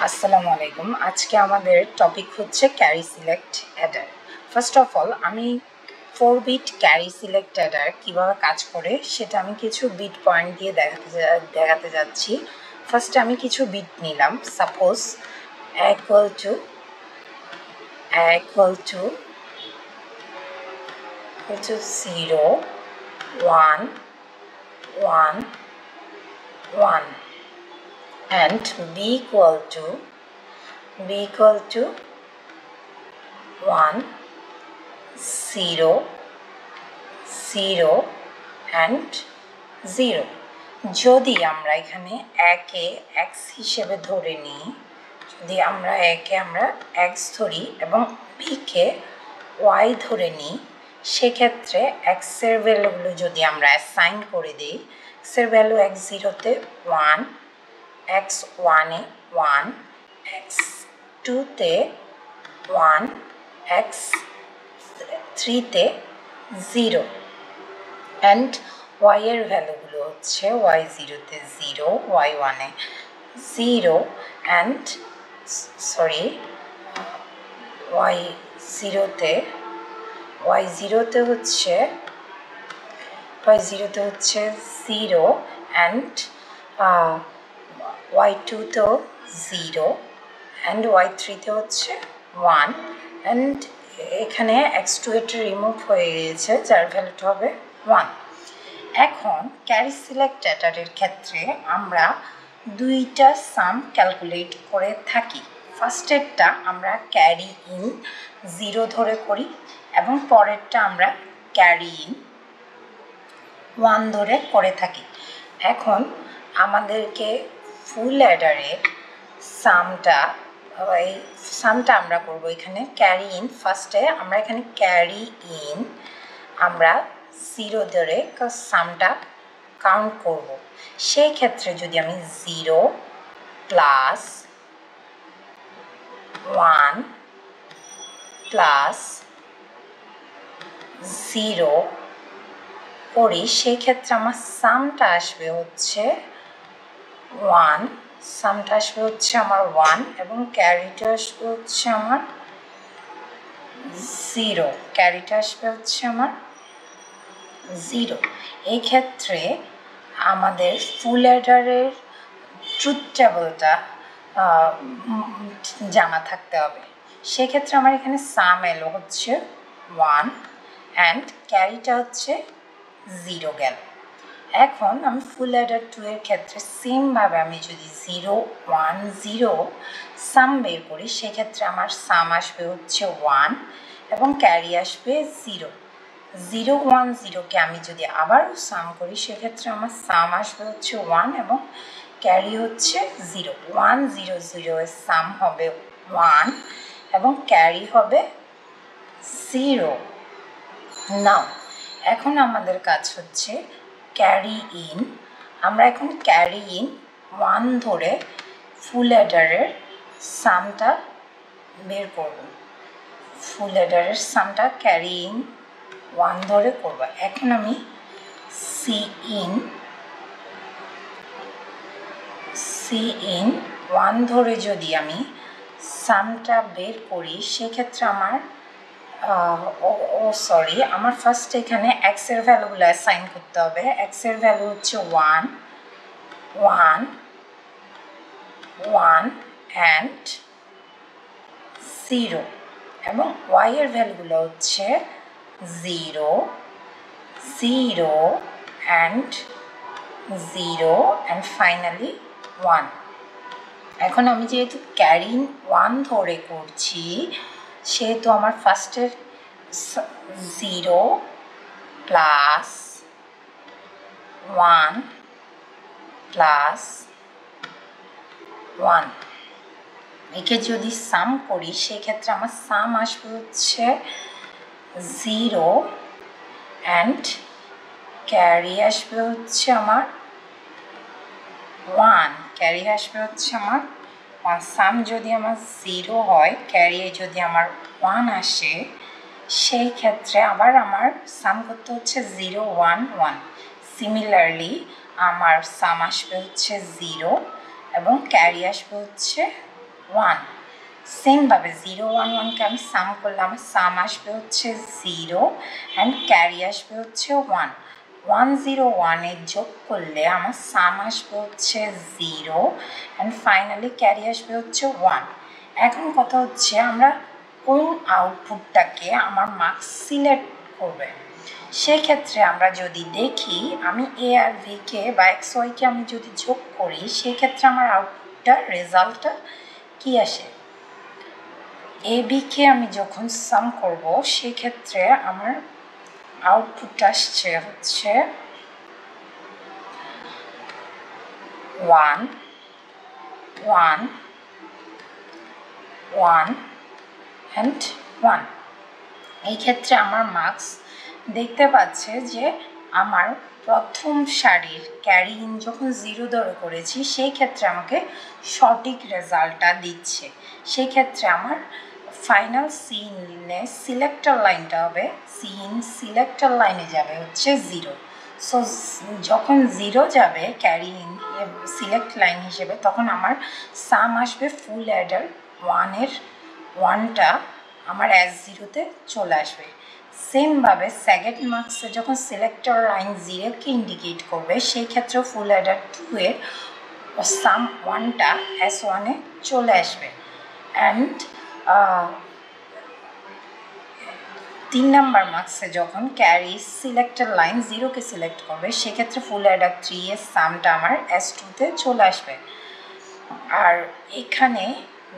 আসসালামু আলাইকুম। আজকে আমাদের টপিক হচ্ছে carry select Eder. First of all আমি 4 বিট ক্যারি সিলেক্ট অ্যাডার কীভাবে কাজ করে সেটা আমি কিছু বিট পয়েন্ট দিয়ে দেখাতে যাচ্ছি। ফার্স্টে আমি কিছু বিট নিলাম, suppose equal to 0 1 1 1 and b equal to 1 0 0 and 0। যদি আমরা এখানে একে x হিসেবে ধরে নিই, যদি আমরা একে x ধরি এবং b কে y ধরে নিই, সেক্ষেত্রে x এর ভ্যালুগুলো যদি আমরা অ্যাসাইন করে দিই, x এর ভ্যালু x0 তে 1, x1 এ 1, x2 তে 1, x3 তে 0 and y এর ভ্যালুগুলো হচ্ছে y0 তে 0, y1 এ 0 and y0 তে হচ্ছে 0 and y2 তেও 0 and y3 তে হচ্ছে 1 and এখানে x2 এটা রিমুভ হয়ে গিয়েছে, যার ভ্যালুটা হবে 1। এখন ক্যারি সিলেক্ট অ্যাডারের ক্ষেত্রে আমরা দুইটা সাম ক্যালকুলেট করে থাকি। ফার্স্টেরটা আমরা ক্যারি ইন 0 ধরে করি এবং পরেরটা আমরা ক্যারি ইন 1 ধরে করে থাকি। এখন আমাদেরকে ফুল অ্যাডারের সামটা আমরা করব এখানে ক্যারি ইন। ফার্স্টে আমরা এখানে ক্যারি ইন আমরা 0 ধরে সামটা কাউন্ট করব। সেই ক্ষেত্রে যদি আমি 0 প্লাস 1 প্লাস 0 করি, সেই ক্ষেত্রে আমার সামটা আসবে হচ্ছে 1, আমার 1 এবং ক্যারিটা আসবে হচ্ছে আমার 0, এই ক্ষেত্রে আমাদের ফুল অ্যাডারের ট্রুথ টেবলটা জানা থাকতে হবে। সেক্ষেত্রে আমার এখানে সাম এলো হচ্ছে 1 অ্যান্ড ক্যারিটা হচ্ছে 0 গেল। এখন আমি ফুল অ্যাডার 2 এর ক্ষেত্রে সেমভাবে আমি যদি 0 1 0 সাম বের করি, সেক্ষেত্রে আমার সাম আসবে হচ্ছে 1 এবং ক্যারি আসবে 0। 0 1 0কে আমি যদি আবারও সাম করি, সেক্ষেত্রে আমার সাম আসবে হচ্ছে 1 এবং ক্যারি হচ্ছে 0। 1 0 0 এর সাম হবে 1 এবং ক্যারি হবে 0। নাও এখন আমাদের কাজ হচ্ছে ক্যারি ইন। আমরা এখন ক্যারি ইন 1 ধরে ফুল অ্যাডারের সামটা বের করব। ফুল অ্যাডারের সামটা ক্যারি ইন 1 ধরে করব। এখন আমি সি ইন 1 ধরে যদি আমি সামটা বের করি, সেক্ষেত্রে আমার আমার ফার্স্ট এখানে x এর ভ্যালুগুলো অ্যাসাইন করতে হবে। x এর ভ্যালু হচ্ছে 1 1 1 and 0 এবং y এর ভ্যালুগুলো হচ্ছে 0 0 and 0 and ফাইনালি 1। এখন আমি যেহেতু ক্যারি 1 ধরে করছি, সেহেতু আমার ফার্স্টের 0 প্লাস 1 প্লাস 1 একে যদি সাম করি, সেক্ষেত্রে আমার সাম আসবে হচ্ছে 0 অ্যান্ড ক্যারি আসবে হচ্ছে আমার 1। সাম যদি আমার 0 হয়, ক্যারি যদি আমার 1 আসে, সেই ক্ষেত্রে আবার আমার সাম করতে হচ্ছে 0 1 1। সিমিলারলি আমার সাম আসবে হচ্ছে 0 এবং ক্যারি আসবে হচ্ছে 1 সেমভাবে 0 1 1কে আমি সাম করলে আমার সাম আসবে হচ্ছে 0 অ্যান্ড ক্যারি আসবে হচ্ছে 1 1 0 1 এর যোগ করলে আমার সাম আসবে হচ্ছে 0 অ্যান্ড ফাইনালি ক্যারি আসবে হচ্ছে 1 এখন কথা হচ্ছে আমরা কোন আউটপুটটাকে আমার মার্কস সিলেক্ট করবে সেক্ষেত্রে আমরা যদি দেখি আমি এ আর ভিকে বা এক্স ওয়াইকে আমি যদি যোগ করি সেক্ষেত্রে আমার আউটপুটটা রেজাল্টটা কি আসে এ বিকে আমি যখন সাম করব সেক্ষেত্রে আমার আউটপুটটা আসছে হচ্ছে 1 1 1 অ্যান্ড 1 এই ক্ষেত্রে আমার মার্কস দেখতে পাচ্ছে যে আমার প্রথম সারির ক্যারি ইন যখন 0 ধরে করেছি সেই ক্ষেত্রে আমাকে সঠিক রেজাল্টটা দিচ্ছে সেই ক্ষেত্রে আমার ফাইনাল সিনে সিলেক্টর লাইনটা হবে সিন সিলেক্টর লাইনে যাবে হচ্ছে 0 সো যখন 0 যাবে ক্যারি ইন সিলেক্ট লাইন হিসেবে তখন আমার সাম আসবে ফুল অ্যাডার 1-এর 1টা আমার S0-তে চলে আসবে সেমভাবে সেকেন্ড মার্কসে যখন সিলেক্টর লাইন 0কে ইন্ডিকেট করবে সেই ক্ষেত্রে ফুল অ্যাডার 2-এর সাম 1টা S1-এ চলে আসবে অ্যান্ড 3 নাম্বার মার্কসে যখন ক্যারি সিলেক্টর লাইন 0কে সিলেক্ট করবে সেক্ষেত্রে ফুল অ্যাডার 3-এর সামটা আমার S2-তে চলে আসবে আর এখানে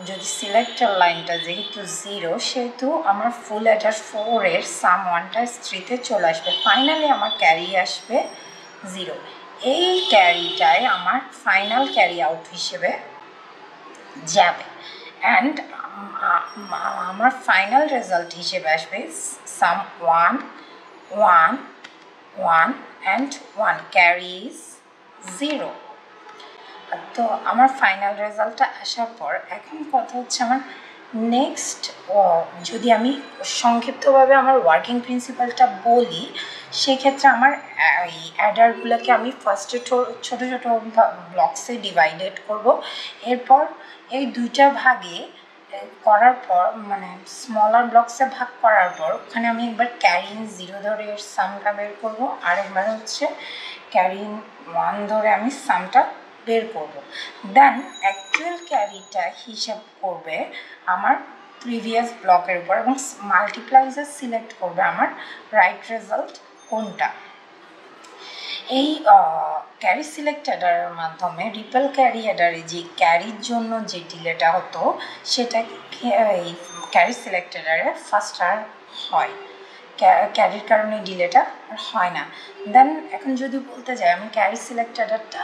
যদি সিলেক্টর লাইনটা যেহেতু 0 সেহেতু আমার ফুল অ্যাডার 4-এর সাম 1টা S3-তে চলে আসবে ফাইনালি আমার ক্যারি আসবে 0 এই ক্যারিটাই আমার ফাইনাল ক্যারি আউট হিসেবে যাবে অ্যান্ড আমার ফাইনাল রেজাল্ট হিসেবে আসবে সাম 1 1 1 অ্যান্ড 1 ক্যারি ইজ 0 তো আমার ফাইনাল রেজাল্টটা আসার পর এখন কথা হচ্ছে আমার নেক্সট যদি আমি সংক্ষিপ্তভাবে আমার ওয়ার্কিং প্রিন্সিপালটা বলি সেক্ষেত্রে আমার এই অ্যাডারগুলোকে আমি ফার্স্টে ছোটো ছোটো ব্লকসে ডিভাইডেড করব এরপর এই দুইটা ভাগে করার পর মানে স্মলার ব্লকসে ভাগ করার পর ওখানে আমি একবার ক্যারিং 0 ধরে এর সামটা বের করবো আর একবার হচ্ছে ক্যারিং 1 ধরে আমি সামটা বের করব দেন অ্যাকচুয়াল ক্যারিটা হিসাব করবে আমার প্রিভিয়াস ব্লকের উপর এবং মাল্টিপ্লাইজে সিলেক্ট করবে আমার রাইট রেজাল্ট কোনটা এই ক্যারি সিলেক্ট অ্যাডারের মাধ্যমে রিপেল ক্যারি অ্যাডারে যে ক্যারির জন্য যে ডিলেটা হতো সেটা এই ক্যারি সিলেক্ট অ্যাডারে ফার্স্ট আর হয় ক্যারির কারণে ডিলেটা আর হয় না দেন এখন যদি বলতে যাই আমি ক্যারি সিলেক্ট অ্যাডারটা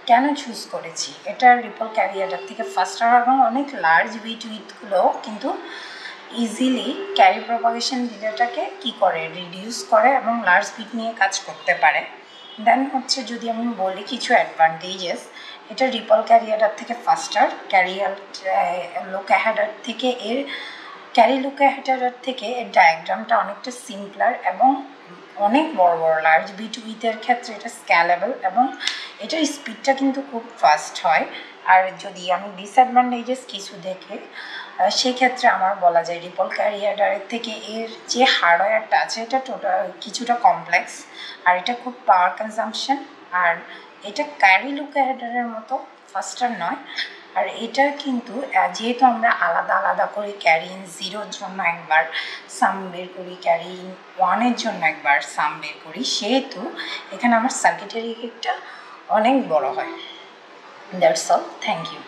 কেন চুজ করেছি এটা রিপল ক্যারি অ্যাডার থেকে ফার্স্ট আর এবং অনেক লার্জ বিট উইথগুলো কিন্তু ইজিলি ক্যারি প্রপাগেশন ডিলেটাকে কি করে রিডিউস করে এবং লার্জ বিট নিয়ে কাজ করতে পারে দেন হচ্ছে যদি আমি বলি কিছু অ্যাডভান্টেজেস এটা রিপল ক্যারি অ্যাডার থেকে ফাস্টার ক্যারি লুক অ্যাডার থেকে এর ক্যারি লুক অ্যাডার থেকে এর ডায়াগ্রামটা অনেকটা সিম্পলার এবং অনেক বড় বড় লার্জ বিট উইথের ক্ষেত্রে এটা স্ক্যালেবল এবং এটার স্পিডটা কিন্তু খুব ফাস্ট হয় আর যদি আমি ডিসঅ্যাডভান্টেজেস কিছু দেখে সেক্ষেত্রে আমার বলা যায় রিপল ক্যারি অ্যাডারের থেকে এর যে হার্ডওয়্যারটা আছে এটা টোটাল কিছুটা কমপ্লেক্স আর এটা খুব পাওয়ার কনজাম্পশন আর এটা ক্যারি লুক অ্যাডারের মতো ফাস্টার নয় আর এটা কিন্তু যেহেতু আমরা আলাদা আলাদা করে ক্যারি ইন 0-র জন্য একবার সাম বের করি ক্যারি ইন 1-এর জন্য একবার সাম বের করি সেহেতু এখানে আমার সার্কিটারি একটা অনেক বড় হয় দ্যাটস অল থ্যাংক ইউ